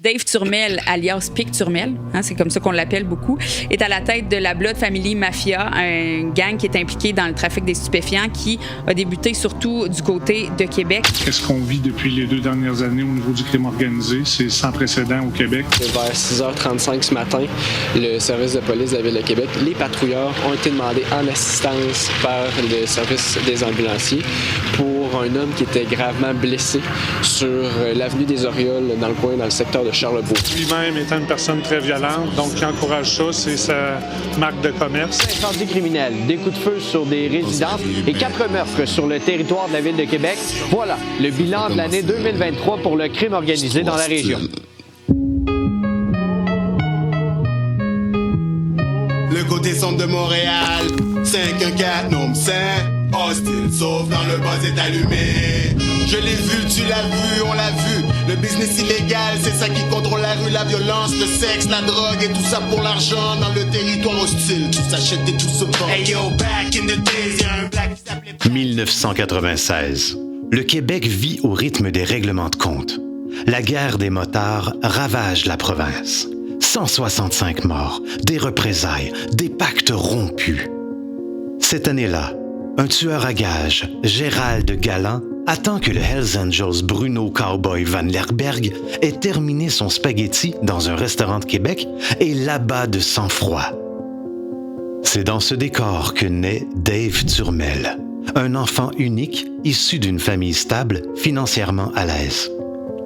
Dave Turmel, alias Pic Turmel, c'est comme ça qu'on l'appelle beaucoup, est à la tête de la Blood Family Mafia, un gang qui est impliqué dans le trafic des stupéfiants qui a débuté surtout du côté de Québec. Qu'est-ce qu'on vit depuis les 2 dernières années au niveau du crime organisé? C'est sans précédent au Québec. Vers 6h35 ce matin, le service de police de la Ville de Québec, les patrouilleurs ont été demandés en assistance par le service des ambulanciers pour un homme qui était gravement blessé sur l'avenue des Orioles, dans le coin, dans le secteur de Charlebourg. Lui-même étant une personne très violente, donc qui encourage ça, c'est sa marque de commerce. Incendie criminel, des coups de feu sur des résidences et 4 meurtres sur le territoire de la Ville de Québec. Voilà le bilan de l'année 2023 pour le crime organisé dans la région. Le côté sombre de Montréal, 514, nombre 5. Hostile, sauf quand le buzz est allumé. Je l'ai vu, tu l'as vu, on l'a vu. Le business illégal, c'est ça qui contrôle la rue. La violence, le sexe, la drogue et tout ça pour l'argent. Dans le territoire hostile, tout s'achète et tout se vend. Hey yo, back in the days, y'a un black qui s'appelait... 1996. Le Québec vit au rythme des règlements de compte. La guerre des motards ravage la province. 165 morts, des représailles, des pactes rompus. Cette année-là, un tueur à gages, Gérald Galland, attend que le Hells Angels Bruno Cowboy Van Lerberg ait terminé son spaghetti dans un restaurant de Québec et l'abat de sang-froid. C'est dans ce décor que naît Dave Turmel, un enfant unique issu d'une famille stable, financièrement à l'aise.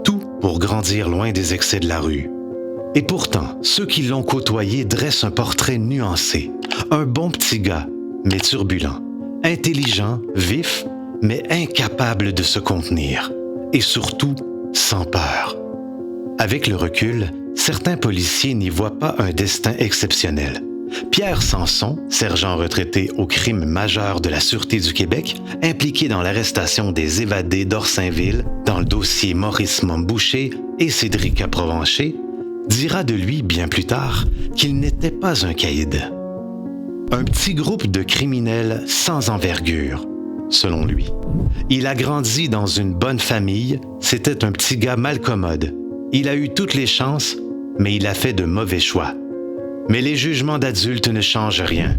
Tout pour grandir loin des excès de la rue. Et pourtant, ceux qui l'ont côtoyé dressent un portrait nuancé. Un bon petit gars, mais turbulent. Intelligent, vif, mais incapable de se contenir. Et surtout, sans peur. Avec le recul, certains policiers n'y voient pas un destin exceptionnel. Pierre Sanson, sergent retraité au crime majeur de la Sûreté du Québec, impliqué dans l'arrestation des évadés d'Orsainville, dans le dossier Maurice Momboucher et Cédric Provencher, dira de lui bien plus tard qu'il n'était pas un caïd. Un petit groupe de criminels sans envergure, selon lui. Il a grandi dans une bonne famille, c'était un petit gars malcommode. Il a eu toutes les chances, mais il a fait de mauvais choix. Mais les jugements d'adultes ne changent rien,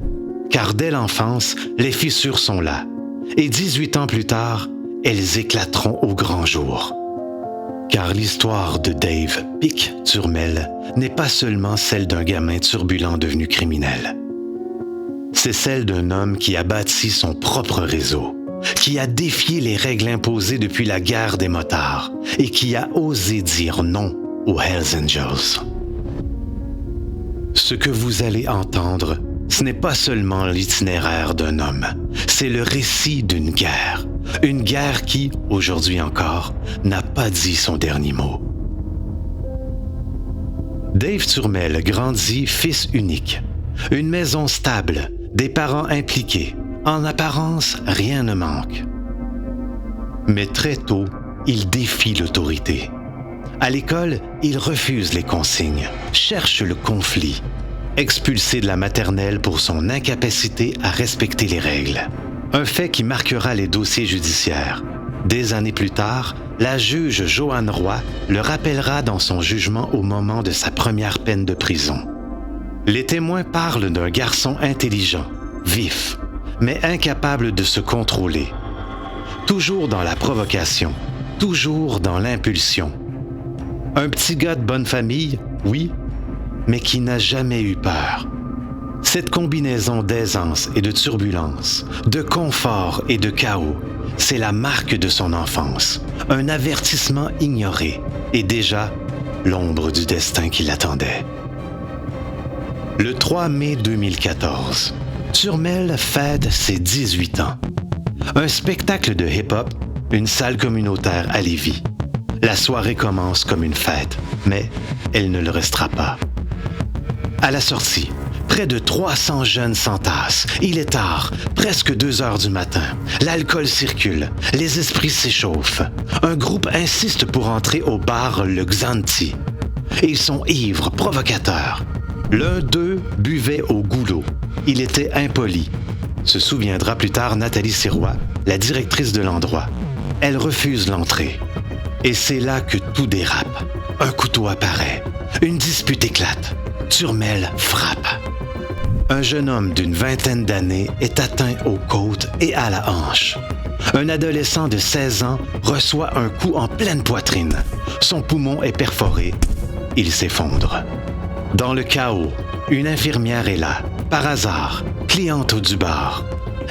car dès l'enfance, les fissures sont là. Et 18 ans plus tard, elles éclateront au grand jour. Car l'histoire de Dave Pic Turmel n'est pas seulement celle d'un gamin turbulent devenu criminel. C'est celle d'un homme qui a bâti son propre réseau, qui a défié les règles imposées depuis la guerre des motards et qui a osé dire non aux Hells Angels. Ce que vous allez entendre, ce n'est pas seulement l'itinéraire d'un homme, c'est le récit d'une guerre. Une guerre qui, aujourd'hui encore, n'a pas dit son dernier mot. Dave Turmel grandit fils unique. Une maison stable, des parents impliqués. En apparence, rien ne manque. Mais très tôt, il défie l'autorité. À l'école, il refuse les consignes, cherche le conflit. Expulsé de la maternelle pour son incapacité à respecter les règles. Un fait qui marquera les dossiers judiciaires. Des années plus tard, la juge Joanne Roy le rappellera dans son jugement au moment de sa première peine de prison. Les témoins parlent d'un garçon intelligent, vif, mais incapable de se contrôler. Toujours dans la provocation, toujours dans l'impulsion. Un petit gars de bonne famille, oui, mais qui n'a jamais eu peur. Cette combinaison d'aisance et de turbulence, de confort et de chaos, c'est la marque de son enfance, un avertissement ignoré et déjà l'ombre du destin qui l'attendait. Le 3 mai 2014, Turmel fête ses 18 ans. Un spectacle de hip-hop, une salle communautaire à Lévis. La soirée commence comme une fête, mais elle ne le restera pas. À la sortie, près de 300 jeunes s'entassent. Il est tard, presque 2 heures du matin. L'alcool circule, les esprits s'échauffent. Un groupe insiste pour entrer au bar Le Xanti. Ils sont ivres, provocateurs. L'un d'eux buvait au goulot. Il était impoli. Se souviendra plus tard Nathalie Sirois, la directrice de l'endroit. Elle refuse l'entrée. Et c'est là que tout dérape. Un couteau apparaît. Une dispute éclate. Turmel frappe. Un jeune homme d'une vingtaine d'années est atteint aux côtes et à la hanche. Un adolescent de 16 ans reçoit un coup en pleine poitrine. Son poumon est perforé. Il s'effondre. Dans le chaos, une infirmière est là, par hasard, cliente du bar.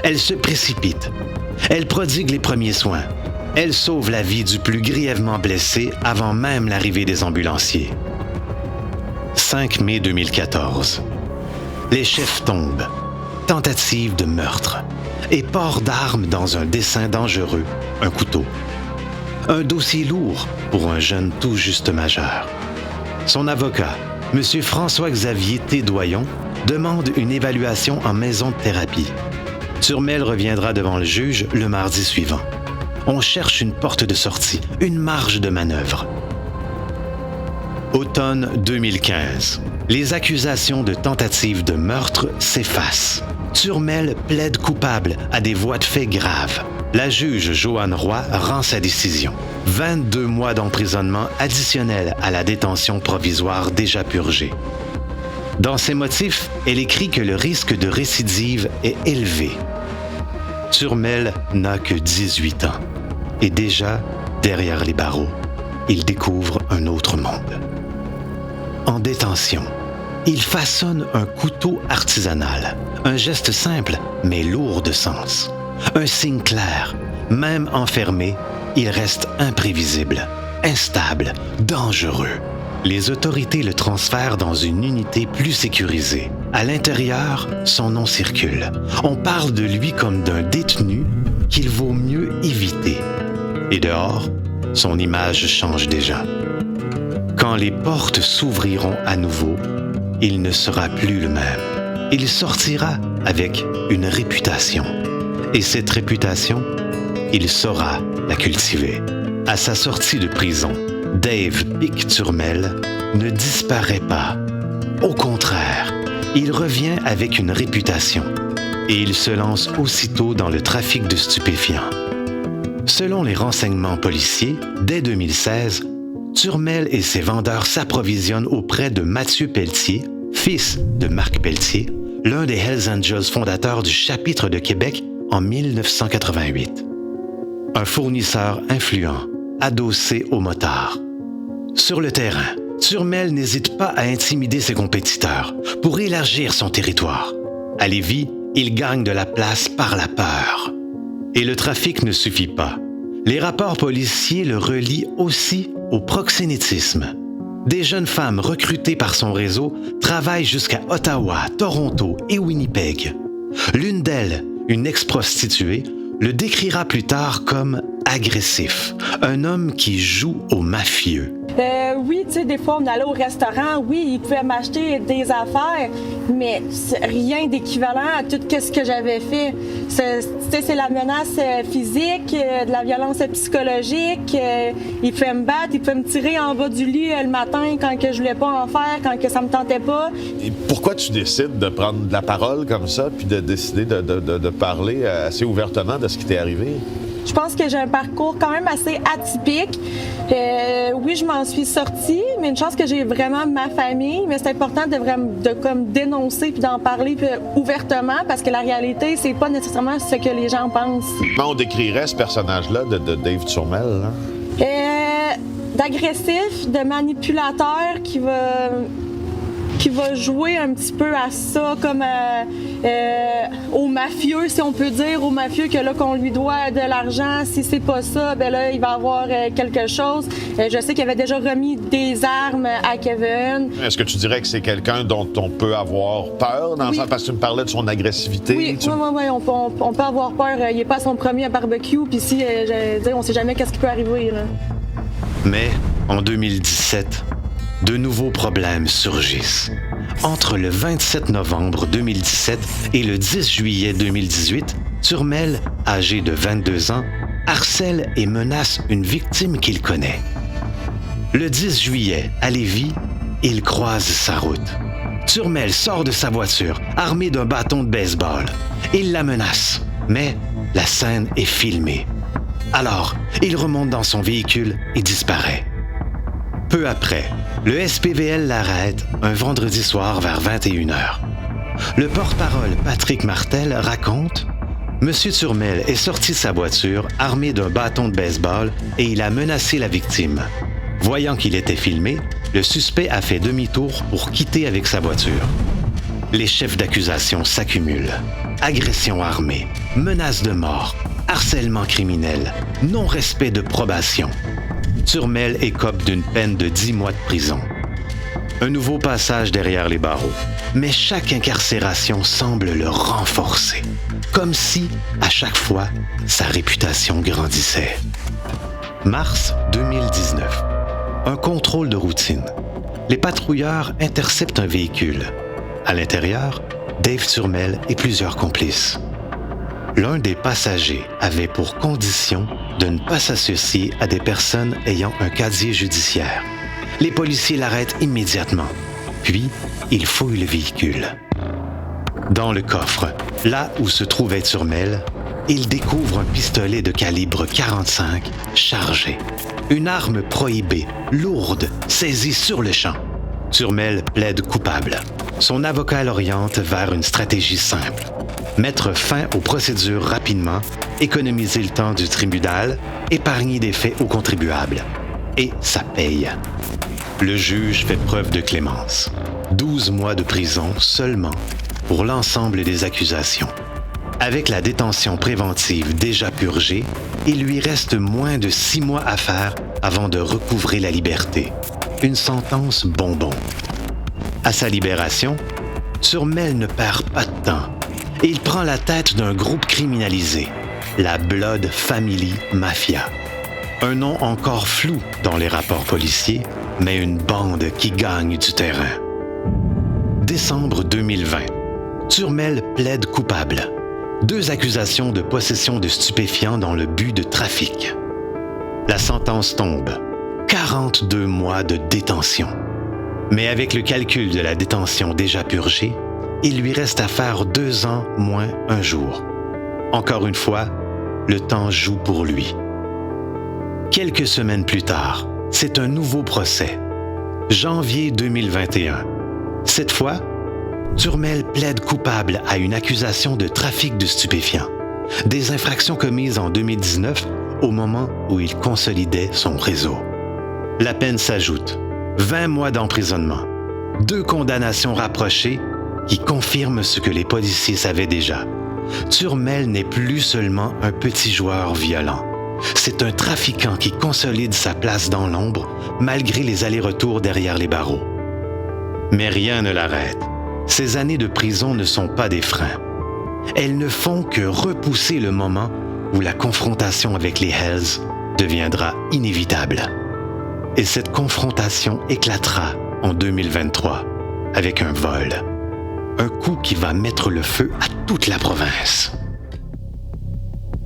Elle se précipite. Elle prodigue les premiers soins. Elle sauve la vie du plus grièvement blessé avant même l'arrivée des ambulanciers. 5 mai 2014. Les chefs tombent. Tentative de meurtre. Et port d'armes dans un dessein dangereux, un couteau. Un dossier lourd pour un jeune tout juste majeur. Son avocat, M. François-Xavier Tédoyon, demande une évaluation en maison de thérapie. Turmel reviendra devant le juge le mardi suivant. On cherche une porte de sortie, une marge de manœuvre. Automne 2015. Les accusations de tentative de meurtre s'effacent. Turmel plaide coupable à des voies de fait graves. La juge Joanne Roy rend sa décision. 22 mois d'emprisonnement additionnels à la détention provisoire déjà purgée. Dans ses motifs, elle écrit que le risque de récidive est élevé. Turmel n'a que 18 ans. Et déjà, derrière les barreaux, il découvre un autre monde. En détention, il façonne un couteau artisanal. Un geste simple, mais lourd de sens. Un signe clair. Même enfermé, il reste imprévisible, instable, dangereux. Les autorités le transfèrent dans une unité plus sécurisée. À l'intérieur, son nom circule. On parle de lui comme d'un détenu qu'il vaut mieux éviter. Et dehors, son image change déjà. Quand les portes s'ouvriront à nouveau, il ne sera plus le même. Il sortira avec une réputation. Et cette réputation, il saura la cultiver. À sa sortie de prison, Dave Pic Turmel ne disparaît pas. Au contraire, il revient avec une réputation et il se lance aussitôt dans le trafic de stupéfiants. Selon les renseignements policiers, dès 2016, Turmel et ses vendeurs s'approvisionnent auprès de Mathieu Pelletier, fils de Marc Pelletier, l'un des Hells Angels fondateurs du chapitre de Québec en 1988. Un fournisseur influent, adossé au motard. Sur le terrain, Turmel n'hésite pas à intimider ses compétiteurs pour élargir son territoire. À Lévis, il gagne de la place par la peur. Et le trafic ne suffit pas. Les rapports policiers le relient aussi au proxénétisme. Des jeunes femmes recrutées par son réseau travaillent jusqu'à Ottawa, Toronto et Winnipeg. L'une d'elles, une ex-prostituée, le décrira plus tard comme agressif, un homme qui joue au mafieux. Oui, tu sais, des fois, on allait au restaurant, oui, il pouvait m'acheter des affaires, mais c'est rien d'équivalent à tout ce que j'avais fait. C'est la menace physique, de la violence psychologique, il pouvait me battre, il pouvait me tirer en bas du lit le matin quand que je voulais pas en faire, quand que ça me tentait pas. Et pourquoi tu décides de prendre la parole comme ça, puis de décider de parler assez ouvertement de ce qui t'est arrivé? Je pense que j'ai un parcours quand même assez atypique. Oui, je m'en suis sortie, mais une chance que j'ai vraiment ma famille. Mais c'est important de comme dénoncer puis d'en parler puis, ouvertement parce que la réalité, c'est pas nécessairement ce que les gens pensent. Comment on décrirait ce personnage-là de Dave Turmel? D'agressif, de manipulateur qui va jouer un petit peu à ça, comme au mafieux, si on peut dire, au mafieux que là qu'on lui doit de l'argent, si c'est pas ça, ben là il va avoir quelque chose. Je sais qu'il avait déjà remis des armes à Kevin. Est-ce que tu dirais que c'est quelqu'un dont on peut avoir peur, dans le sens, parce que tu me parlais de son agressivité? Oui, on peut avoir peur. Il n'est pas son premier barbecue, puis si, on sait jamais qu'est-ce qui peut arriver. Là. Mais en 2017, de nouveaux problèmes surgissent. Entre le 27 novembre 2017 et le 10 juillet 2018, Turmel, âgé de 22 ans, harcèle et menace une victime qu'il connaît. Le 10 juillet, à Lévis, il croise sa route. Turmel sort de sa voiture, armé d'un bâton de baseball. Il la menace, mais la scène est filmée. Alors, il remonte dans son véhicule et disparaît. Peu après, le SPVL l'arrête un vendredi soir vers 21h. Le porte-parole Patrick Martel raconte « Monsieur Turmel est sorti de sa voiture armé d'un bâton de baseball et il a menacé la victime. Voyant qu'il était filmé, le suspect a fait demi-tour pour quitter avec sa voiture. » Les chefs d'accusation s'accumulent. Agression armée, menace de mort, harcèlement criminel, non-respect de probation. Turmel écope d'une peine de 10 mois de prison. Un nouveau passage derrière les barreaux. Mais chaque incarcération semble le renforcer. Comme si, à chaque fois, sa réputation grandissait. Mars 2019. Un contrôle de routine. Les patrouilleurs interceptent un véhicule. À l'intérieur, Dave Turmel et plusieurs complices. L'un des passagers avait pour condition de ne pas s'associer à des personnes ayant un casier judiciaire. Les policiers l'arrêtent immédiatement, puis ils fouillent le véhicule. Dans le coffre, là où se trouvait Turmel, ils découvrent un pistolet de calibre 45 chargé. Une arme prohibée, lourde, saisie sur le champ. Turmel plaide coupable. Son avocat l'oriente vers une stratégie simple. Mettre fin aux procédures rapidement, économiser le temps du tribunal, épargner des faits aux contribuables. Et ça paye. Le juge fait preuve de clémence. 12 mois de prison seulement pour l'ensemble des accusations. Avec la détention préventive déjà purgée, il lui reste moins de 6 mois à faire avant de recouvrer la liberté. Une sentence bonbon. À sa libération, Turmel ne perd pas de temps et il prend la tête d'un groupe criminalisé, la Blood Family Mafia. Un nom encore flou dans les rapports policiers, mais une bande qui gagne du terrain. Décembre 2020. Turmel plaide coupable. 2 accusations de possession de stupéfiants dans le but de trafic. La sentence tombe. 42 mois de détention. Mais avec le calcul de la détention déjà purgée, il lui reste à faire 2 ans moins 1 jour. Encore une fois, le temps joue pour lui. Quelques semaines plus tard, c'est un nouveau procès. Janvier 2021. Cette fois, Turmel plaide coupable à une accusation de trafic de stupéfiants, des infractions commises en 2019 au moment où il consolidait son réseau. La peine s'ajoute. 20 mois d'emprisonnement, 2 condamnations rapprochées qui confirment ce que les policiers savaient déjà. Turmel n'est plus seulement un petit joueur violent. C'est un trafiquant qui consolide sa place dans l'ombre malgré les allers-retours derrière les barreaux. Mais rien ne l'arrête. Ces années de prison ne sont pas des freins. Elles ne font que repousser le moment où la confrontation avec les Hells deviendra inévitable. Et cette confrontation éclatera en 2023 avec un vol. Un coup qui va mettre le feu à toute la province.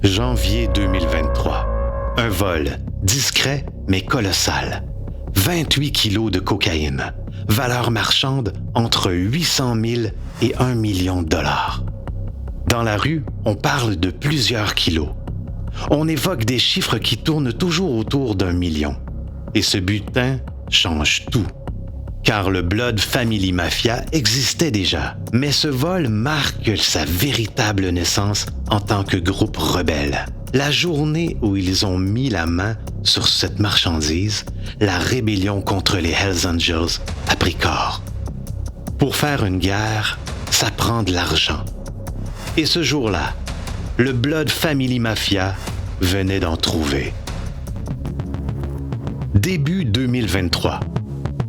Janvier 2023. Un vol discret mais colossal. 28 kilos de cocaïne. Valeur marchande entre 800 000 et 1 million de dollars. Dans la rue, on parle de plusieurs kilos. On évoque des chiffres qui tournent toujours autour d'1 million. Et ce butin change tout. Car le Blood Family Mafia existait déjà, mais ce vol marque sa véritable naissance en tant que groupe rebelle. La journée où ils ont mis la main sur cette marchandise, la rébellion contre les Hells Angels a pris corps. Pour faire une guerre, ça prend de l'argent. Et ce jour-là, le Blood Family Mafia venait d'en trouver. Début 2023.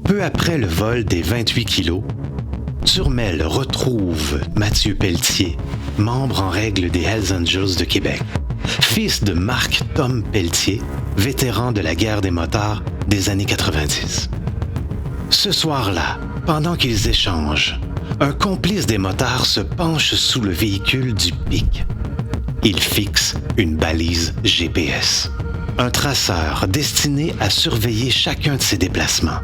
Peu après le vol des 28 kilos, Turmel retrouve Mathieu Pelletier, membre en règle des Hells Angels de Québec, fils de Marc Tom Pelletier, vétéran de la guerre des motards des années 90. Ce soir-là, pendant qu'ils échangent, un complice des motards se penche sous le véhicule du pic. Il fixe une balise GPS. Un traceur destiné à surveiller chacun de ses déplacements.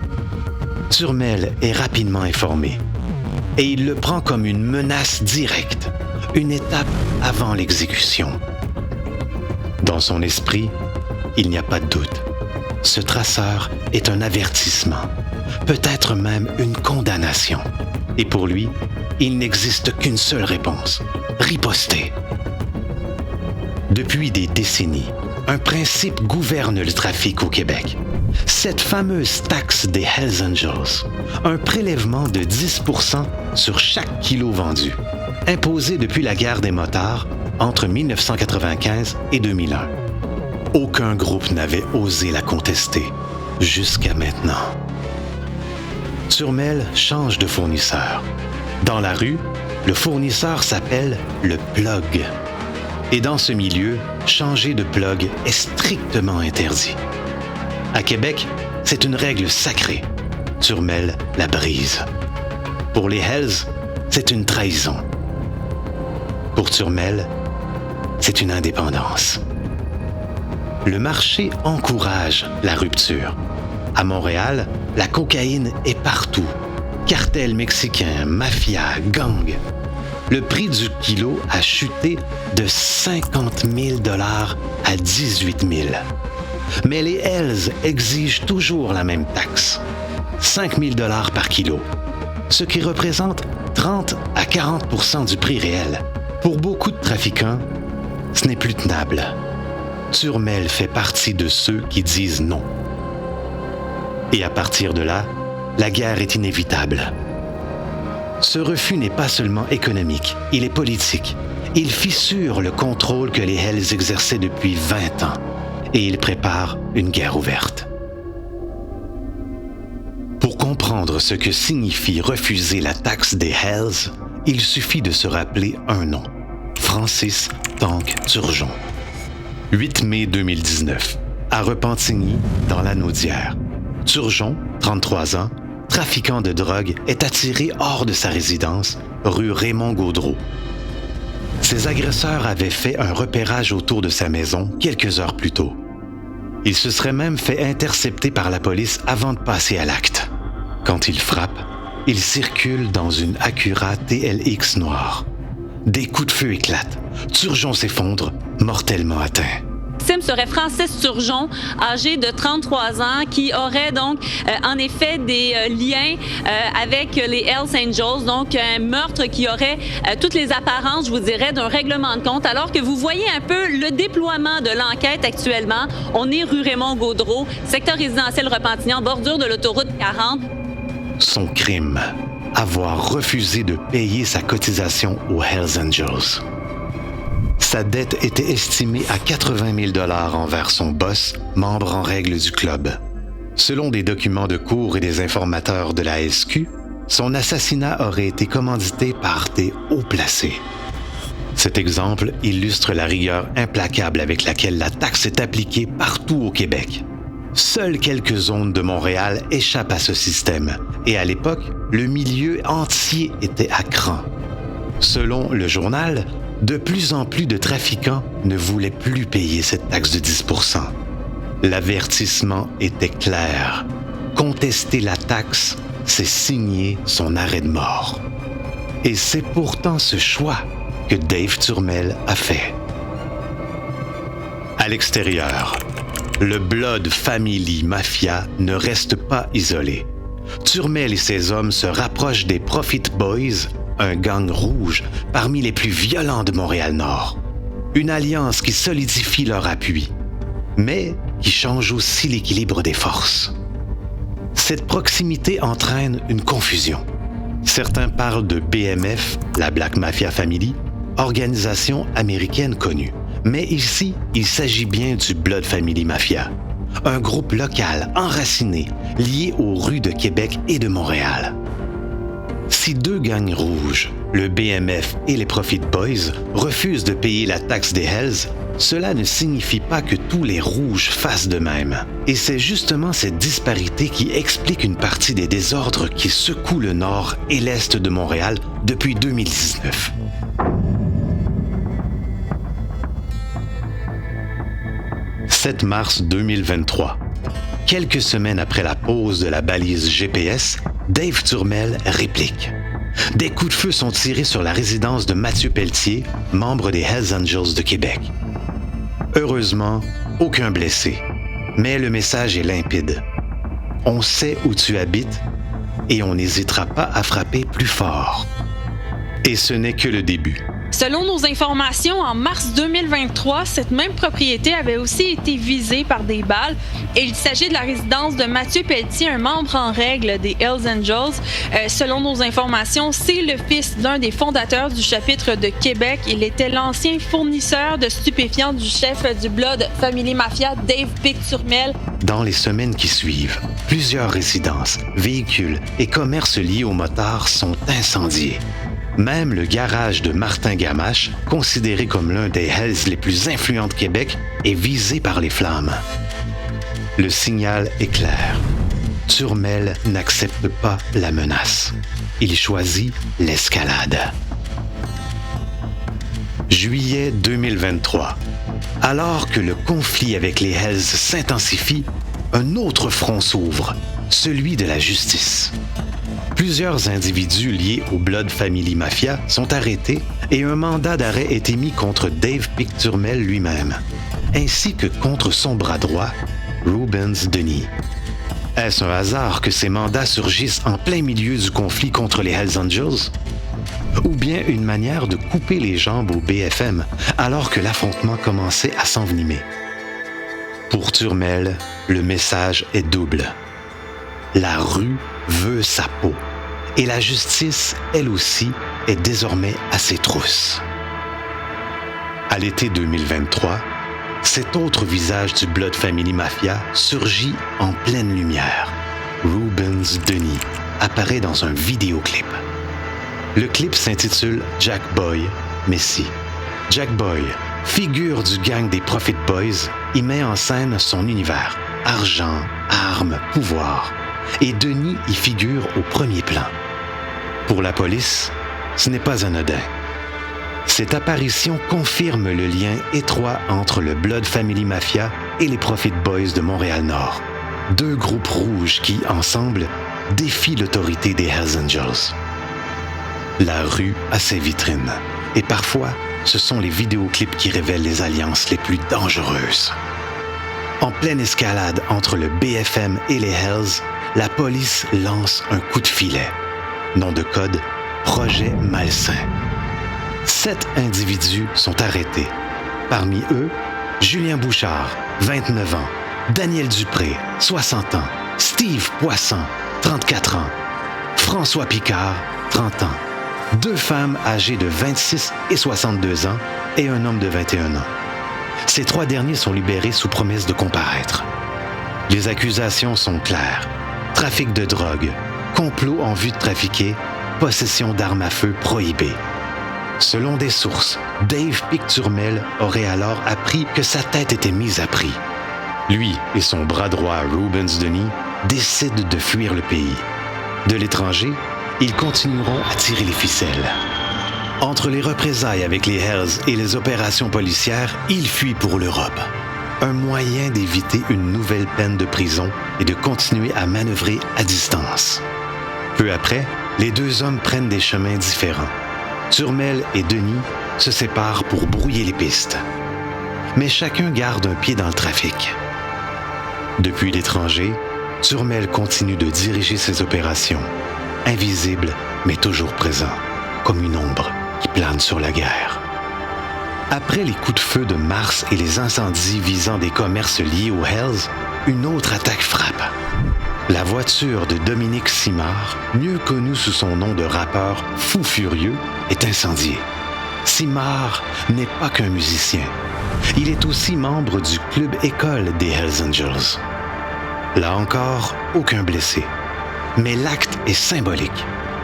Turmel est rapidement informé et il le prend comme une menace directe, une étape avant l'exécution. Dans son esprit, il n'y a pas de doute. ce traceur est un avertissement, peut-être même une condamnation. Et pour lui, il n'existe qu'une seule réponse, riposter. Depuis des décennies, un principe gouverne le trafic au Québec. Cette fameuse taxe des Hells Angels, un prélèvement de 10% sur chaque kilo vendu, imposé depuis la guerre des motards entre 1995 et 2001. Aucun groupe n'avait osé la contester, jusqu'à maintenant. Turmel change de fournisseur. Dans la rue, le fournisseur s'appelle le plug. Et dans ce milieu, changer de plug est strictement interdit. À Québec, c'est une règle sacrée. Turmel la brise. Pour les Hells, c'est une trahison. Pour Turmel, c'est une indépendance. Le marché encourage la rupture. À Montréal, la cocaïne est partout. Cartels mexicains, mafia, gangs. Le prix du kilo a chuté de 50 000 $ à 18 000 $. Mais les Hells exigent toujours la même taxe, 5 000 $ par kilo, ce qui représente 30 à 40 % du prix réel. Pour beaucoup de trafiquants, ce n'est plus tenable. Turmel fait partie de ceux qui disent non. Et à partir de là, la guerre est inévitable. Ce refus n'est pas seulement économique, il est politique. Il fissure le contrôle que les Hells exerçaient depuis 20 ans et il prépare une guerre ouverte. Pour comprendre ce que signifie refuser la taxe des Hells, il suffit de se rappeler un nom, Francis Tank Turgeon. 8 mai 2019, à Repentigny, dans la Naudière. Turgeon, 33 ans, trafiquant de drogue, est attiré hors de sa résidence, rue Raymond-Gaudreault. Ses agresseurs avaient fait un repérage autour de sa maison quelques heures plus tôt. Il se serait même fait intercepter par la police avant de passer à l'acte. Quand il frappe, il circule dans une Acura TLX noire. Des coups de feu éclatent. Turgeon s'effondre, mortellement atteint. Victime serait Francis Turgeon, âgé de 33 ans, qui aurait donc en effet des liens avec les Hells Angels, donc un meurtre qui aurait toutes les apparences, je vous dirais, d'un règlement de compte. Alors que vous voyez un peu le déploiement de l'enquête actuellement. On est rue Raymond-Gaudreault, secteur résidentiel Repentigny, en bordure de l'autoroute 40. Son crime, avoir refusé de payer sa cotisation aux Hells Angels. Sa dette était estimée à 80 000 $ envers son boss, membre en règle du club. Selon des documents de cour et des informateurs de la SQ, son assassinat aurait été commandité par des hauts placés. Cet exemple illustre la rigueur implacable avec laquelle la taxe est appliquée partout au Québec. Seules quelques zones de Montréal échappent à ce système, et à l'époque, le milieu entier était à cran. Selon le journal, de plus en plus de trafiquants ne voulaient plus payer cette taxe de 10 %. L'avertissement était clair. Contester la taxe, c'est signer son arrêt de mort. Et c'est pourtant ce choix que Dave Turmel a fait. À l'extérieur, le Blood Family Mafia ne reste pas isolé. Turmel et ses hommes se rapprochent des Profit Boys, un gang rouge parmi les plus violents de Montréal-Nord. Une alliance qui solidifie leur appui, mais qui change aussi l'équilibre des forces. Cette proximité entraîne une confusion. Certains parlent de BMF, la Black Mafia Family, organisation américaine connue. Mais ici, il s'agit bien du Blood Family Mafia, un groupe local enraciné, lié aux rues de Québec et de Montréal. Si deux gangs rouges, le BMF et les Profit Boys, refusent de payer la taxe des Hells, cela ne signifie pas que tous les rouges fassent de même. Et c'est justement cette disparité qui explique une partie des désordres qui secouent le nord et l'est de Montréal depuis 2019. « 7 mars 2023. Quelques semaines après la pose de la balise GPS, Dave Turmel réplique. Des coups de feu sont tirés sur la résidence de Mathieu Pelletier, membre des Hells Angels de Québec. Heureusement, aucun blessé. Mais le message est limpide. On sait où tu habites et on n'hésitera pas à frapper plus fort. Et ce n'est que le début. Selon nos informations, en mars 2023, cette même propriété avait aussi été visée par des balles. Et il s'agit de la résidence de Mathieu Pelletier, un membre en règle des Hells Angels. Selon nos informations, c'est le fils d'un des fondateurs du chapitre de Québec. Il était l'ancien fournisseur de stupéfiants du chef du Blood Family Mafia, Dave Picturmel. Dans les semaines qui suivent, plusieurs résidences, véhicules et commerces liés aux motards sont incendiés. Même le garage de Martin Gamache, considéré comme l'un des Hells les plus influents de Québec, est visé par les flammes. Le signal est clair. Turmel n'accepte pas la menace. Il choisit l'escalade. Juillet 2023. Alors que le conflit avec les Hells s'intensifie, un autre front s'ouvre, celui de la justice. Plusieurs individus liés au Blood Family Mafia sont arrêtés et un mandat d'arrêt est émis contre Dave Picturmel lui-même, ainsi que contre son bras droit, Rubens Denis. Est-ce un hasard que ces mandats surgissent en plein milieu du conflit contre les Hells Angels? Ou bien une manière de couper les jambes au BFM alors que l'affrontement commençait à s'envenimer? Pour Turmel, le message est double. La rue veut sa peau. Et la justice, elle aussi, est désormais à ses trousses. À l'été 2023, cet autre visage du Blood Family Mafia surgit en pleine lumière. Rubens Denis apparaît dans un vidéoclip. Le clip s'intitule Jack Boy, Messi. Jack Boy, figure du gang des Profit Boys, y met en scène son univers. Argent, armes, pouvoir. Et Denis y figure au premier plan. Pour la police, ce n'est pas anodin. Cette apparition confirme le lien étroit entre le Blood Family Mafia et les Profit Boys de Montréal-Nord. Deux groupes rouges qui, ensemble, défient l'autorité des Hells Angels. La rue a ses vitrines. Et parfois, ce sont les vidéoclips qui révèlent les alliances les plus dangereuses. En pleine escalade entre le BFM et les Hells, la police lance un coup de filet. Nom de code, Projet Malsain. 7 individus sont arrêtés. Parmi eux, Julien Bouchard, 29 ans, Daniel Dupré, 60 ans, Steve Poisson, 34 ans, François Picard, 30 ans, 2 femmes âgées de 26 et 62 ans et un homme de 21 ans. Ces 3 derniers sont libérés sous promesse de comparaître. Les accusations sont claires. Trafic de drogue, complot en vue de trafiquer, possession d'armes à feu prohibée. Selon des sources, Dave Picturmel aurait alors appris que sa tête était mise à prix. Lui et son bras droit, Rubens Denis, décident de fuir le pays. De l'étranger, ils continueront à tirer les ficelles. Entre les représailles avec les Hells et les opérations policières, ils fuient pour l'Europe. Un moyen d'éviter une nouvelle peine de prison et de continuer à manœuvrer à distance. Peu après, les 2 hommes prennent des chemins différents. Turmel et Denis se séparent pour brouiller les pistes. Mais chacun garde un pied dans le trafic. Depuis l'étranger, Turmel continue de diriger ses opérations, invisible mais toujours présent, comme une ombre qui plane sur la guerre. Après les coups de feu de mars et les incendies visant des commerces liés aux Hells, une autre attaque frappe. La voiture de Dominique Simard, mieux connu sous son nom de rappeur Fou Furieux, est incendiée. Simard n'est pas qu'un musicien. Il est aussi membre du club école des Hells Angels. Là encore, aucun blessé. Mais l'acte est symbolique.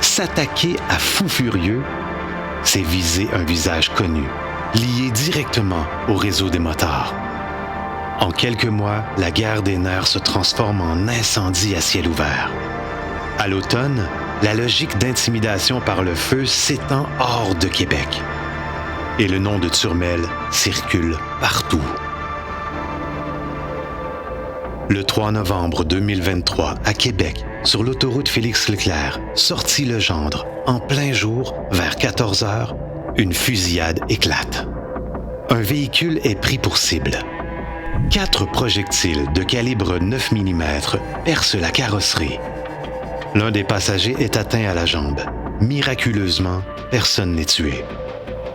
S'attaquer à Fou Furieux, c'est viser un visage connu, lié directement au réseau des motards. En quelques mois, la guerre des nerfs se transforme en incendie à ciel ouvert. À l'automne, la logique d'intimidation par le feu s'étend hors de Québec. Et le nom de Turmel circule partout. Le 3 novembre 2023, à Québec, sur l'autoroute Félix-Leclerc, sortie Legendre, en plein jour, vers 14 heures, une fusillade éclate. Un véhicule est pris pour cible. 4 projectiles de calibre 9 mm percent la carrosserie. L'un des passagers est atteint à la jambe. Miraculeusement, personne n'est tué.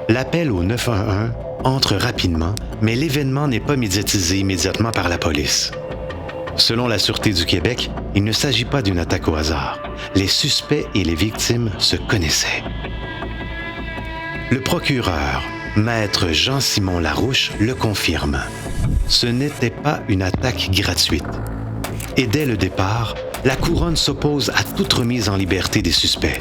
L'appel au 911 entre rapidement, mais l'événement n'est pas médiatisé immédiatement par la police. Selon la Sûreté du Québec, il ne s'agit pas d'une attaque au hasard. Les suspects et les victimes se connaissaient. Le procureur, maître Jean-Simon Larouche, le confirme. Ce n'était pas une attaque gratuite. Et dès le départ, la couronne s'oppose à toute remise en liberté des suspects.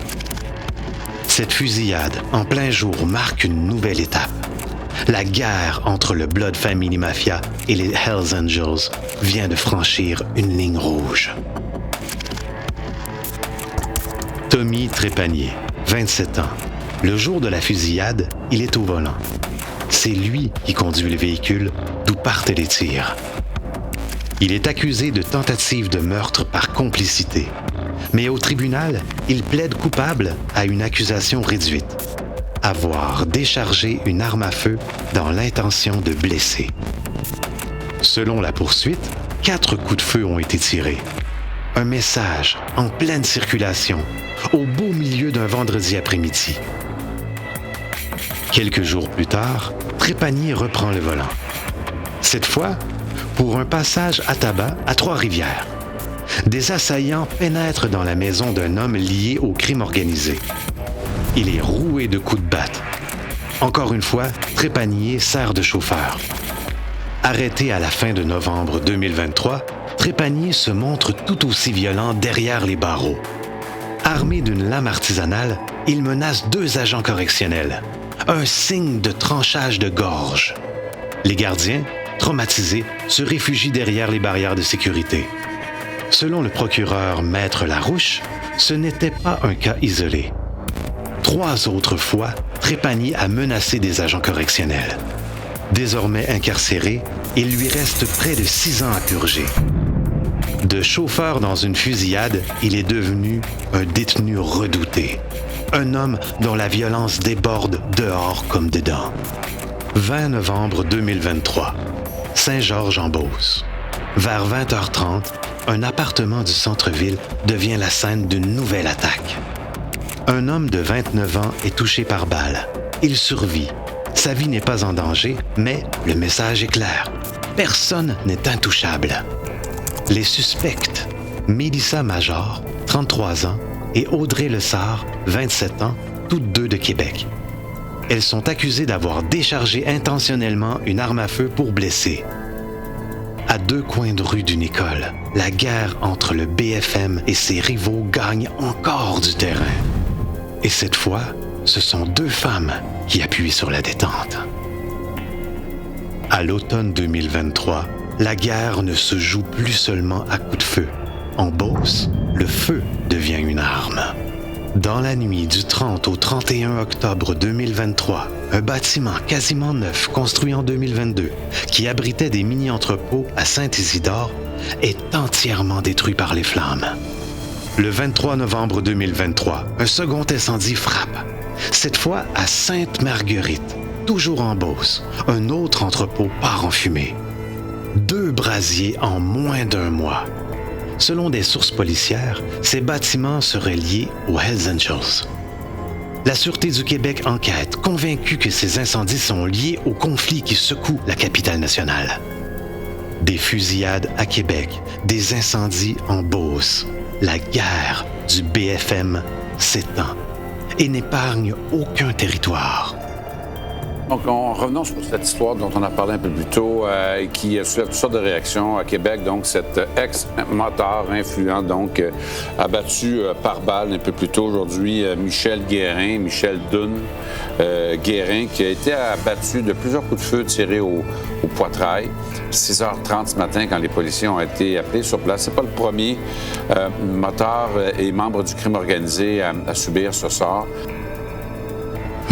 Cette fusillade, en plein jour, marque une nouvelle étape. La guerre entre le Blood Family Mafia et les Hells Angels vient de franchir une ligne rouge. Tommy Trépanier, 27 ans. Le jour de la fusillade, il est au volant. C'est lui qui conduit le véhicule, d'où partent les tirs. Il est accusé de tentative de meurtre par complicité. Mais au tribunal, il plaide coupable à une accusation réduite. Avoir déchargé une arme à feu dans l'intention de blesser. Selon la poursuite, 4 coups de feu ont été tirés. Un message en pleine circulation, au beau milieu d'un vendredi après-midi. Quelques jours plus tard, Trépanier reprend le volant. Cette fois, pour un passage à tabac à Trois-Rivières. Des assaillants pénètrent dans la maison d'un homme lié au crime organisé. Il est roué de coups de batte. Encore une fois, Trépanier sert de chauffeur. Arrêté à la fin de novembre 2023, Trépanier se montre tout aussi violent derrière les barreaux. Armé d'une lame artisanale, il menace 2 agents correctionnels. Un signe de tranchage de gorge. Les gardiens, traumatisés, se réfugient derrière les barrières de sécurité. Selon le procureur Maître Larouche, ce n'était pas un cas isolé. 3 autres fois, Trépanier a menacé des agents correctionnels. Désormais incarcéré, il lui reste près de 6 ans à purger. De chauffeur dans une fusillade, il est devenu un détenu redouté. Un homme dont la violence déborde dehors comme dedans. 20 novembre 2023, Saint-Georges-en-Beauce. Vers 20h30, un appartement du centre-ville devient la scène d'une nouvelle attaque. Un homme de 29 ans est touché par balle. Il survit. Sa vie n'est pas en danger, mais le message est clair. Personne n'est intouchable. Les suspectes, Mélissa Major, 33 ans, et Audrey Lessard, 27 ans, toutes 2 de Québec. Elles sont accusées d'avoir déchargé intentionnellement une arme à feu pour blesser. À 2 coins de rue d'une école, la guerre entre le BFM et ses rivaux gagne encore du terrain. Et cette fois, ce sont 2 femmes qui appuient sur la détente. À l'automne 2023, la guerre ne se joue plus seulement à coups de feu. En Beauce, le feu devient une arme. Dans la nuit du 30 au 31 octobre 2023, un bâtiment quasiment neuf construit en 2022, qui abritait des mini-entrepôts à Saint-Isidore, est entièrement détruit par les flammes. Le 23 novembre 2023, un second incendie frappe. Cette fois à Sainte-Marguerite, toujours en Beauce, un autre entrepôt part en fumée. 2 brasiers en moins d'1 mois. Selon des sources policières, ces bâtiments seraient liés aux Hells Angels. La Sûreté du Québec enquête, convaincue que ces incendies sont liés au conflit qui secoue la capitale nationale. Des fusillades à Québec, des incendies en Beauce. La guerre du BFM s'étend et n'épargne aucun territoire. Donc, revenons sur cette histoire dont on a parlé un peu plus tôt, qui soulève toutes sortes de réactions à Québec. Donc, cet ex-motard influent, donc, abattu par balle un peu plus tôt aujourd'hui, Michel Dunn Guérin, qui a été abattu de plusieurs coups de feu tirés au poitrail. 6h30 ce matin, quand les policiers ont été appelés sur place. C'est pas le premier motard et membre du crime organisé à subir ce sort.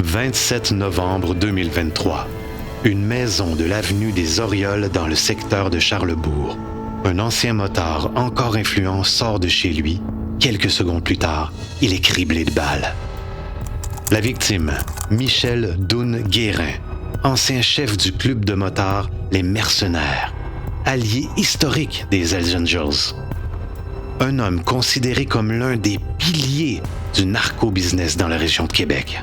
27 novembre 2023. Une maison de l'avenue des Orioles dans le secteur de Charlesbourg. Un ancien motard encore influent sort de chez lui. Quelques secondes plus tard, il est criblé de balles. La victime, Michel Dunn Guérin, ancien chef du club de motards Les Mercenaires, allié historique des Hells Angels. Un homme considéré comme l'un des piliers du narco-business dans la région de Québec.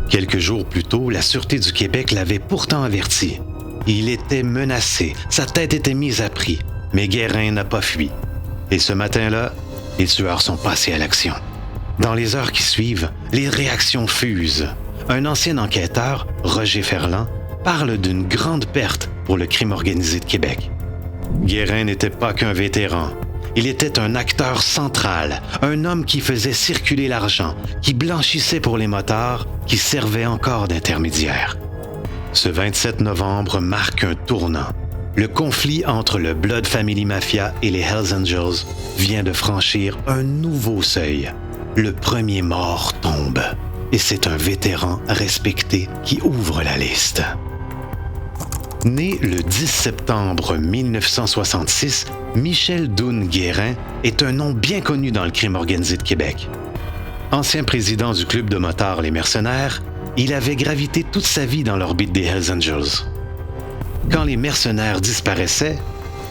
Quelques jours plus tôt, la Sûreté du Québec l'avait pourtant averti. Il était menacé, sa tête était mise à prix, mais Guérin n'a pas fui. Et ce matin-là, les tueurs sont passés à l'action. Dans les heures qui suivent, les réactions fusent. Un ancien enquêteur, Roger Ferland, parle d'une grande perte pour le crime organisé de Québec. Guérin n'était pas qu'un vétéran. Il était un acteur central, un homme qui faisait circuler l'argent, qui blanchissait pour les motards, qui servait encore d'intermédiaire. Ce 27 novembre marque un tournant. Le conflit entre le Blood Family Mafia et les Hells Angels vient de franchir un nouveau seuil. Le premier mort tombe. Et c'est un vétéran respecté qui ouvre la liste. Né le 10 septembre 1966, Michel Doune Guérin est un nom bien connu dans le crime organisé de Québec. Ancien président du club de motards Les Mercenaires, il avait gravité toute sa vie dans l'orbite des Hells Angels. Quand les mercenaires disparaissaient,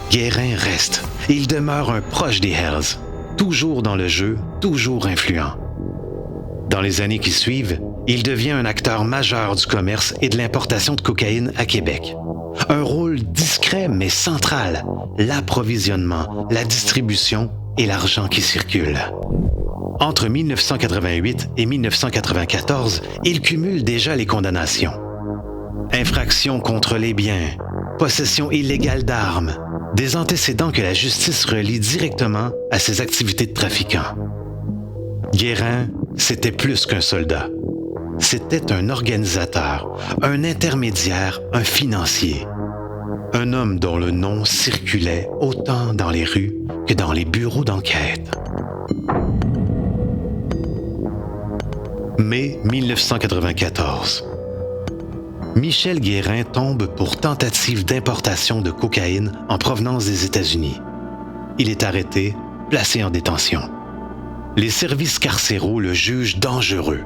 Guérin reste. Il demeure un proche des Hells, toujours dans le jeu, toujours influent. Dans les années qui suivent, il devient un acteur majeur du commerce et de l'importation de cocaïne à Québec. Un rôle discret mais central, l'approvisionnement, la distribution et l'argent qui circule. Entre 1988 et 1994, il cumule déjà les condamnations. Infractions contre les biens, possession illégale d'armes, des antécédents que la justice relie directement à ses activités de trafiquant. Guérin, c'était plus qu'un soldat. C'était un organisateur, un intermédiaire, un financier. Un homme dont le nom circulait autant dans les rues que dans les bureaux d'enquête. Mai 1994. Michel Guérin tombe pour tentative d'importation de cocaïne en provenance des États-Unis. Il est arrêté, placé en détention. Les services carcéraux le jugent dangereux.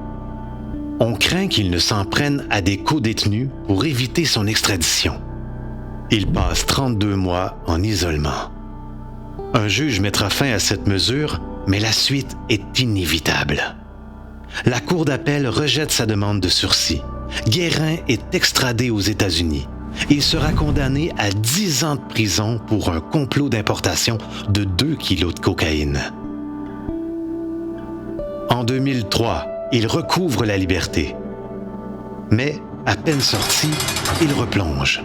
On craint qu'il ne s'en prenne à des co-détenus pour éviter son extradition. Il passe 32 mois en isolement. Un juge mettra fin à cette mesure, mais la suite est inévitable. La Cour d'appel rejette sa demande de sursis. Guérin est extradé aux États-Unis. Il sera condamné à 10 ans de prison pour un complot d'importation de 2 kilos de cocaïne. En 2003, il recouvre la liberté. Mais, à peine sorti, il replonge.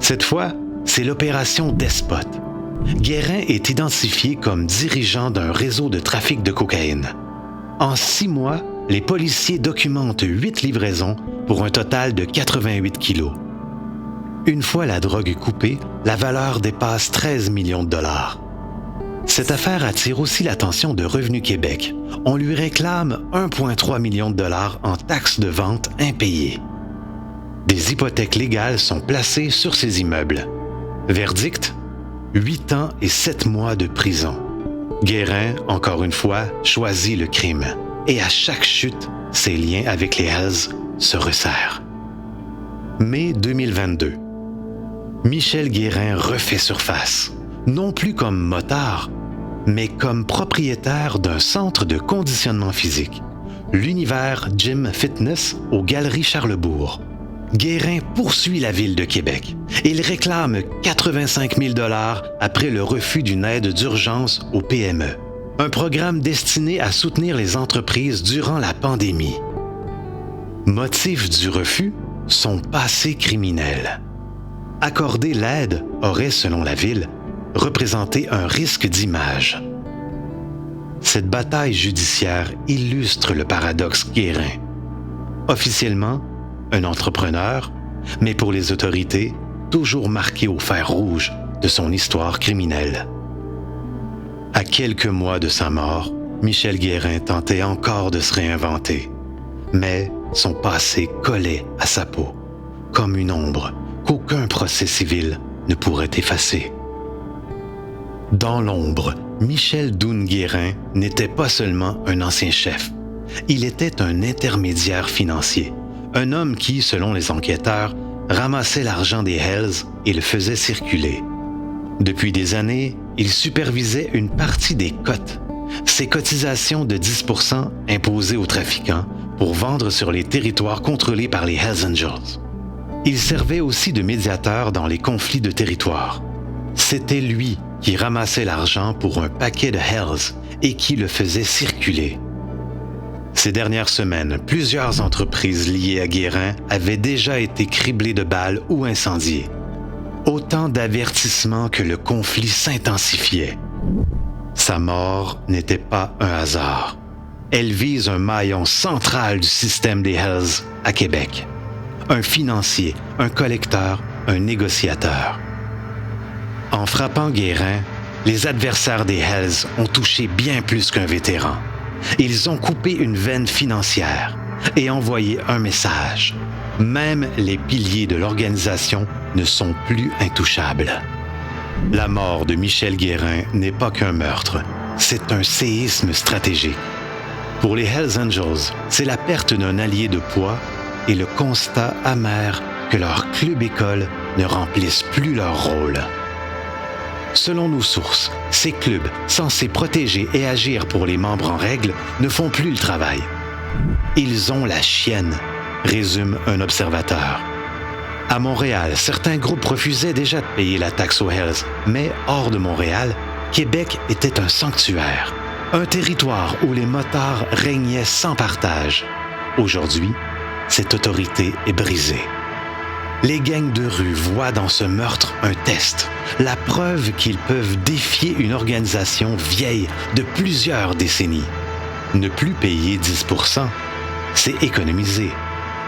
Cette fois, c'est l'opération Despote. Guérin est identifié comme dirigeant d'un réseau de trafic de cocaïne. En 6 mois, les policiers documentent 8 livraisons pour un total de 88 kilos. Une fois la drogue coupée, la valeur dépasse 13 millions de dollars. Cette affaire attire aussi l'attention de Revenu Québec. On lui réclame 1,3 million de dollars en taxes de vente impayées. Des hypothèques légales sont placées sur ces immeubles. Verdict, 8 ans et 7 mois de prison. Guérin, encore une fois, choisit le crime. Et à chaque chute, ses liens avec les Hells se resserrent. Mai 2022. Michel Guérin refait surface. Non plus comme motard, mais comme propriétaire d'un centre de conditionnement physique, l'Univers Gym Fitness aux Galeries Charlebourg. Guérin poursuit la ville de Québec. Il réclame 85 000 $ après le refus d'une aide d'urgence aux PME, un programme destiné à soutenir les entreprises durant la pandémie. Motif du refus, son passé criminel. Accorder l'aide aurait, selon la ville, représenté un risque d'image. Cette bataille judiciaire illustre le paradoxe Guérin. Officiellement, un entrepreneur, mais pour les autorités, toujours marqué au fer rouge de son histoire criminelle. À quelques mois de sa mort, Michel Guérin tentait encore de se réinventer, mais son passé collait à sa peau, comme une ombre qu'aucun procès civil ne pourrait effacer. Dans l'ombre, Michel Doune Guérin n'était pas seulement un ancien chef. Il était un intermédiaire financier, un homme qui, selon les enquêteurs, ramassait l'argent des Hells et le faisait circuler. Depuis des années, il supervisait une partie des cotes, ces cotisations de 10% imposées aux trafiquants pour vendre sur les territoires contrôlés par les Hells Angels. Il servait aussi de médiateur dans les conflits de territoire. C'était lui qui ramassait l'argent pour un paquet de Hells et qui le faisait circuler. Ces dernières semaines, plusieurs entreprises liées à Guérin avaient déjà été criblées de balles ou incendiées. Autant d'avertissements que le conflit s'intensifiait. Sa mort n'était pas un hasard. Elle vise un maillon central du système des Hells à Québec. Un financier, un collecteur, un négociateur. En frappant Guérin, les adversaires des Hells ont touché bien plus qu'un vétéran. Ils ont coupé une veine financière et envoyé un message. Même les piliers de l'organisation ne sont plus intouchables. La mort de Michel Guérin n'est pas qu'un meurtre, c'est un séisme stratégique. Pour les Hells Angels, c'est la perte d'un allié de poids et le constat amer que leur club-école ne remplissent plus leur rôle. Selon nos sources, ces clubs, censés protéger et agir pour les membres en règle, ne font plus le travail. Ils ont la chienne, résume un observateur. À Montréal, certains groupes refusaient déjà de payer la taxe aux Hells, mais hors de Montréal, Québec était un sanctuaire, un territoire où les motards régnaient sans partage. Aujourd'hui, cette autorité est brisée. Les gangs de rue voient dans ce meurtre un test, la preuve qu'ils peuvent défier une organisation vieille de plusieurs décennies. Ne plus payer 10%, c'est économiser.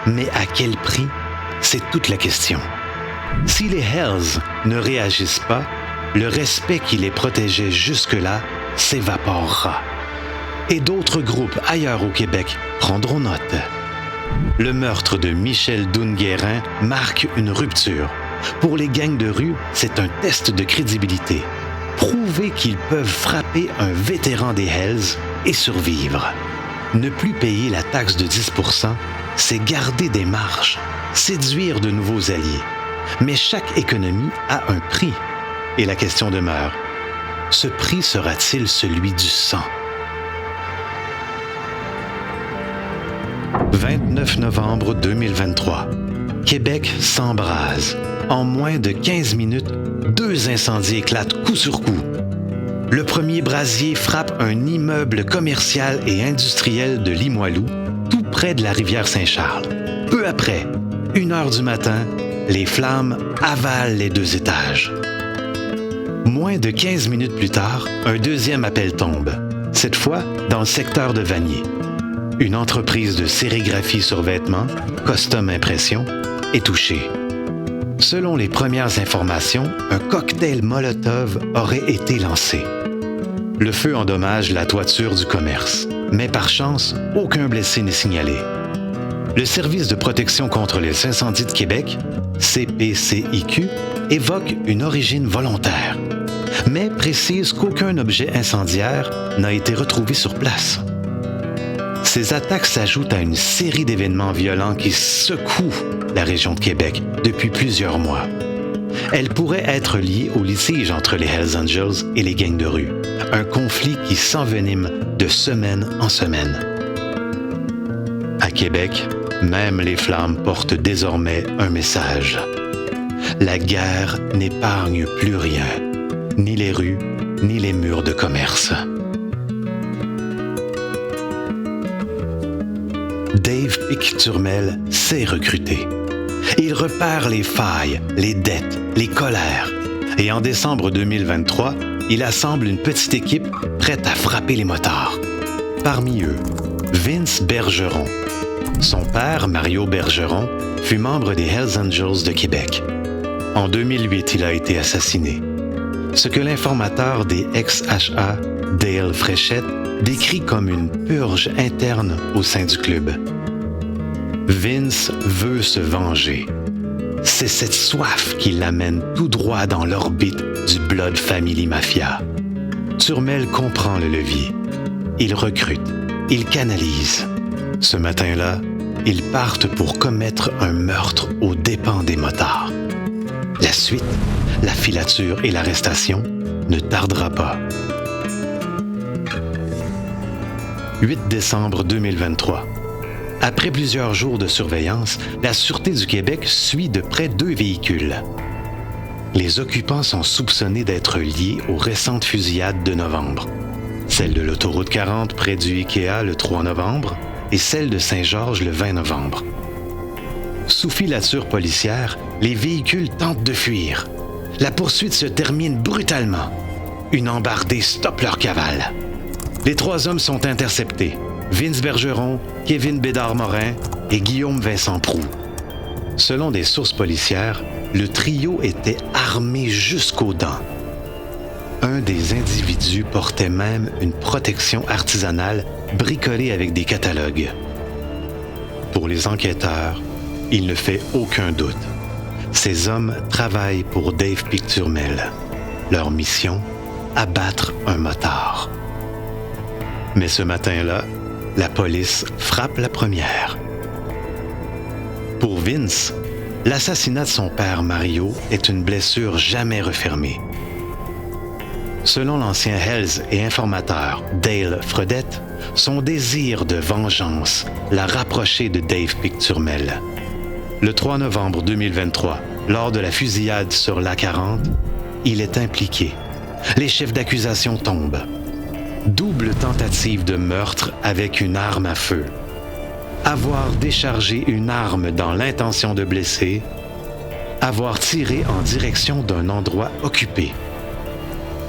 Mais à quel prix? C'est toute la question. Si les Hells ne réagissent pas, le respect qui les protégeait jusque-là s'évaporera. Et d'autres groupes ailleurs au Québec prendront note. Le meurtre de Michel Doune-Guérin marque une rupture. Pour les gangs de rue, c'est un test de crédibilité. Prouver qu'ils peuvent frapper un vétéran des Hells et survivre. Ne plus payer la taxe de 10%, c'est garder des marges, séduire de nouveaux alliés. Mais chaque économie a un prix. Et la question demeure, ce prix sera-t-il celui du sang? 29 novembre 2023. Québec s'embrase. En moins de 15 minutes, 2 incendies éclatent coup sur coup. Le premier brasier frappe un immeuble commercial et industriel de Limoilou, tout près de la rivière Saint-Charles. Peu après, 1h du matin, les flammes avalent les 2 étages. Moins de 15 minutes plus tard, un deuxième appel tombe, cette fois dans le secteur de Vanier. Une entreprise de sérigraphie sur vêtements, Custom Impression, est touchée. Selon les premières informations, un cocktail Molotov aurait été lancé. Le feu endommage la toiture du commerce, mais par chance, aucun blessé n'est signalé. Le Service de protection contre les incendies de Québec, CPCIQ, évoque une origine volontaire, mais précise qu'aucun objet incendiaire n'a été retrouvé sur place. Ces attaques s'ajoutent à une série d'événements violents qui secouent la région de Québec depuis plusieurs mois. Elles pourraient être liées au litige entre les Hells Angels et les gangs de rue, un conflit qui s'envenime de semaine en semaine. À Québec, même les flammes portent désormais un message. La guerre n'épargne plus rien, ni les rues, ni les murs de commerce. Dave Pic-Turmel sait recruter. Il repère les failles, les dettes, les colères. Et en décembre 2023, il assemble une petite équipe prête à frapper les motards. Parmi eux, Vince Bergeron. Son père, Mario Bergeron, fut membre des Hells Angels de Québec. En 2008, il a été assassiné. Ce que l'informateur des ex-HA, Dale Fréchette, décrit comme une purge interne au sein du club. Vince veut se venger. C'est cette soif qui l'amène tout droit dans l'orbite du Blood Family Mafia. Turmel comprend le levier. Il recrute, il canalise. Ce matin-là, ils partent pour commettre un meurtre aux dépens des motards. La suite, la filature et l'arrestation, ne tardera pas. 8 décembre 2023. Après plusieurs jours de surveillance, la Sûreté du Québec suit de près 2 véhicules. Les occupants sont soupçonnés d'être liés aux récentes fusillades de novembre. Celle de l'autoroute 40 près du IKEA le 3 novembre et celle de Saint-Georges le 20 novembre. Sous filature policière, les véhicules tentent de fuir. La poursuite se termine brutalement. Une embardée stoppe leur cavale. Les 3 hommes sont interceptés. Vince Bergeron, Kevin Bédard-Morin et Guillaume Vincent Proulx. Selon des sources policières, le trio était armé jusqu'aux dents. Un des individus portait même une protection artisanale bricolée avec des catalogues. Pour les enquêteurs, il ne fait aucun doute. Ces hommes travaillent pour Dave Picturmel. Leur mission, abattre un motard. Mais ce matin-là, la police frappe la première. Pour Vince, l'assassinat de son père Mario est une blessure jamais refermée. Selon l'ancien Hells et informateur Dale Fredette, son désir de vengeance l'a rapproché de Dave Picturmel. Le 3 novembre 2023, lors de la fusillade sur l'A40, il est impliqué. Les chefs d'accusation tombent. Double tentative de meurtre avec une arme à feu. Avoir déchargé une arme dans l'intention de blesser. Avoir tiré en direction d'un endroit occupé.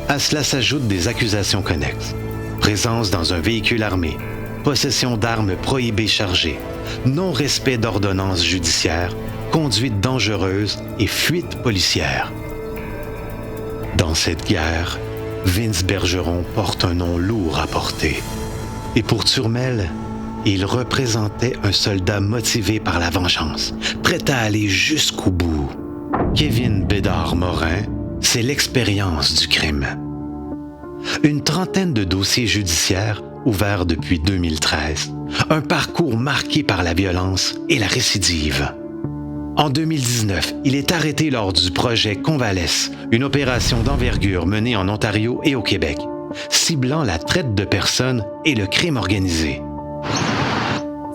À cela s'ajoutent des accusations connexes. Présence dans un véhicule armé, possession d'armes prohibées chargées, non-respect d'ordonnances judiciaires, conduite dangereuse et fuite policière. Dans cette guerre, Vince Bergeron porte un nom lourd à porter. Et pour Turmel, il représentait un soldat motivé par la vengeance, prêt à aller jusqu'au bout. Kevin Bédard-Morin, c'est l'expérience du crime. Une trentaine de dossiers judiciaires ouverts depuis 2013. Un parcours marqué par la violence et la récidive. En 2019, il est arrêté lors du projet Convalesce, une opération d'envergure menée en Ontario et au Québec, ciblant la traite de personnes et le crime organisé.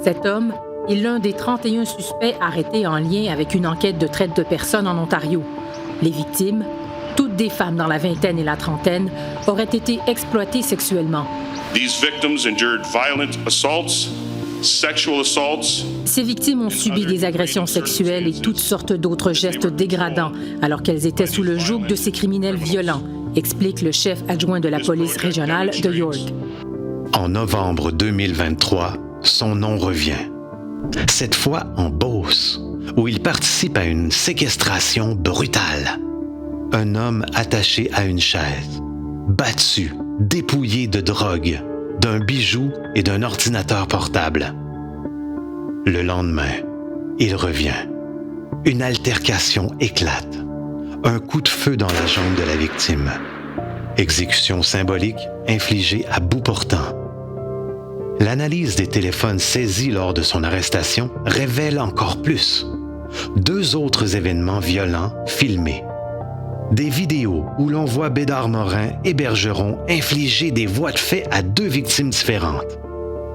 Cet homme est l'un des 31 suspects arrêtés en lien avec une enquête de traite de personnes en Ontario. Les victimes, toutes des femmes dans la vingtaine et la trentaine, auraient été exploitées sexuellement. These victims endured violent assaults, sexual assaults. Ces victimes ont subi des agressions sexuelles et toutes sortes d'autres gestes dégradants alors qu'elles étaient sous le joug de ces criminels violents, explique le chef adjoint de la police régionale de York. En novembre 2023, son nom revient. Cette fois en Beauce, où il participe à une séquestration brutale. Un homme attaché à une chaise, battu, dépouillé de drogue, d'un bijou et d'un ordinateur portable. Le lendemain, il revient. Une altercation éclate. Un coup de feu dans la jambe de la victime. Exécution symbolique infligée à bout portant. L'analyse des téléphones saisis lors de son arrestation révèle encore plus. 2 autres événements violents filmés. Des vidéos où l'on voit Bédard-Morin et Bergeron infliger des voies de fait à 2 victimes différentes.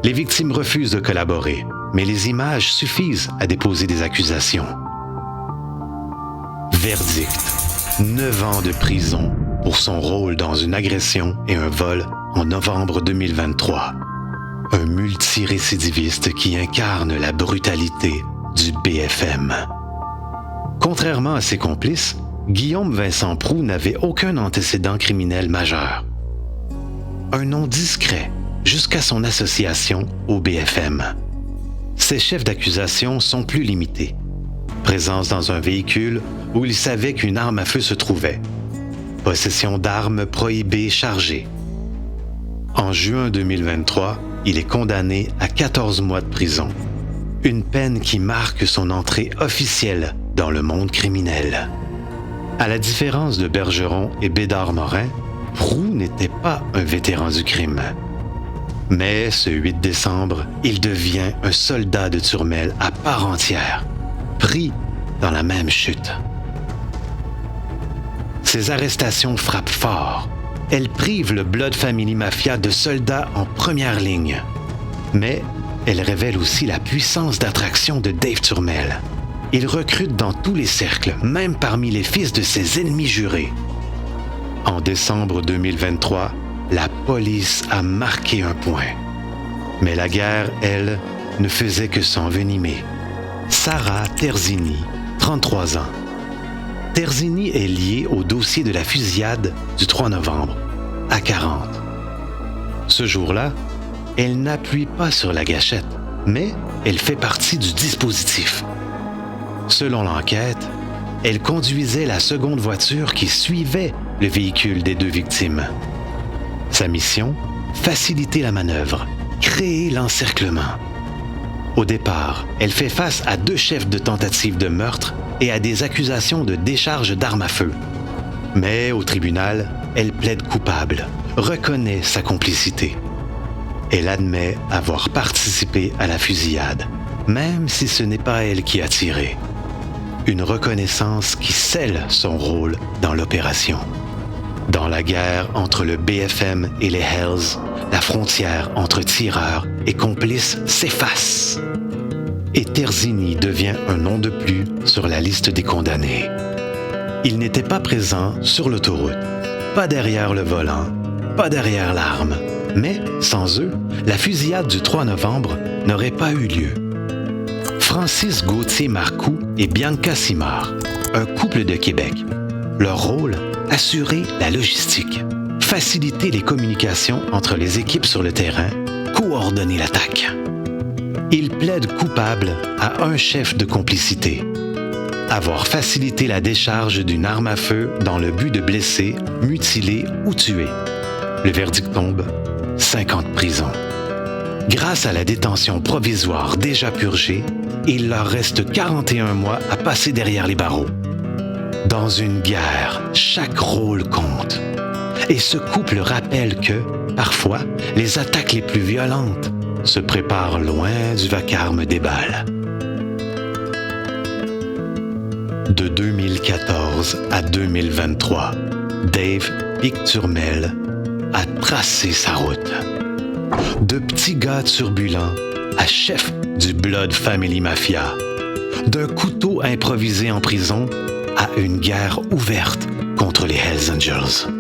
Les victimes refusent de collaborer, mais les images suffisent à déposer des accusations. Verdict. 9 ans de prison pour son rôle dans une agression et un vol en novembre 2023. Un multirécidiviste qui incarne la brutalité du BFM. Contrairement à ses complices, Guillaume Vincent Proulx n'avait aucun antécédent criminel majeur. Un nom discret jusqu'à son association au BFM. Ses chefs d'accusation sont plus limités. Présence dans un véhicule où il savait qu'une arme à feu se trouvait. Possession d'armes prohibées chargées. En juin 2023, il est condamné à 14 mois de prison. Une peine qui marque son entrée officielle dans le monde criminel. À la différence de Bergeron et Bédard-Morin, Proulx n'était pas un vétéran du crime. Mais ce 8 décembre, il devient un soldat de Turmel à part entière, pris dans la même chute. Ces arrestations frappent fort. Elles privent le Blood Family Mafia de soldats en première ligne. Mais elles révèlent aussi la puissance d'attraction de Dave Turmel. Il recrute dans tous les cercles, même parmi les fils de ses ennemis jurés. En décembre 2023, la police a marqué un point. Mais la guerre, elle, ne faisait que s'envenimer. Sarah Terzini, 33 ans. Terzini est liée au dossier de la fusillade du 3 novembre, à 40. Ce jour-là, elle n'appuie pas sur la gâchette, mais elle fait partie du dispositif. Selon l'enquête, elle conduisait la seconde voiture qui suivait le véhicule des deux victimes. Sa mission, faciliter la manœuvre, créer l'encerclement. Au départ, elle fait face à 2 chefs de tentative de meurtre et à des accusations de décharge d'armes à feu. Mais au tribunal, elle plaide coupable, reconnaît sa complicité. Elle admet avoir participé à la fusillade, même si ce n'est pas elle qui a tiré. Une reconnaissance qui scelle son rôle dans l'opération. Dans la guerre entre le BFM et les Hells, la frontière entre tireurs et complices s'efface. Et Terzini devient un nom de plus sur la liste des condamnés. Il n'était pas présent sur l'autoroute, pas derrière le volant, pas derrière l'arme. Mais sans eux, la fusillade du 3 novembre n'aurait pas eu lieu. Francis Gauthier-Marcoux et Bianca Simard, un couple de Québec. Leur rôle, assurer la logistique, faciliter les communications entre les équipes sur le terrain, coordonner l'attaque. Ils plaident coupables à un chef de complicité. Avoir facilité la décharge d'une arme à feu dans le but de blesser, mutiler ou tuer. Le verdict tombe, 5 ans de prison. Grâce à la détention provisoire déjà purgée, il leur reste 41 mois à passer derrière les barreaux. Dans une guerre, chaque rôle compte. Et ce couple rappelle que, parfois, les attaques les plus violentes se préparent loin du vacarme des balles. De 2014 à 2023, Dave Turmel a tracé sa route. De petit gars turbulent à chef du Blood Family Mafia, d'un couteau improvisé en prison à une guerre ouverte contre les Hells Angels.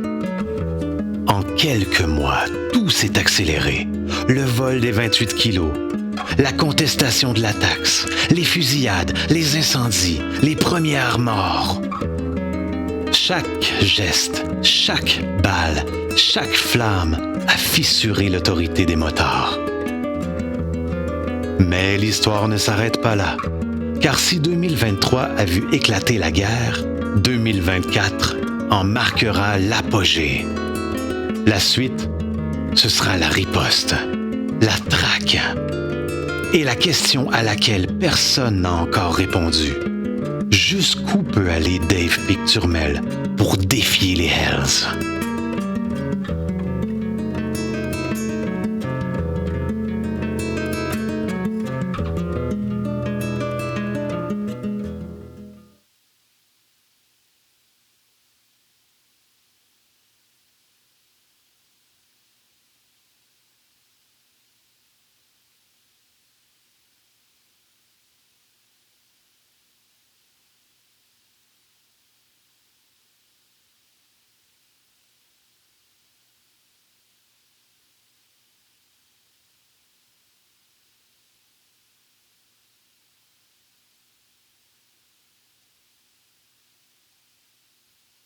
En quelques mois, tout s'est accéléré. Le vol des 28 kilos, la contestation de la taxe, les fusillades, les incendies, les premières morts. Chaque geste, chaque balle, chaque flamme a fissuré l'autorité des motards. Mais l'histoire ne s'arrête pas là, car si 2023 a vu éclater la guerre, 2024 en marquera l'apogée. La suite, ce sera la riposte, la traque et la question à laquelle personne n'a encore répondu. Jusqu'où peut aller Dave Turmel pour défier les Hells?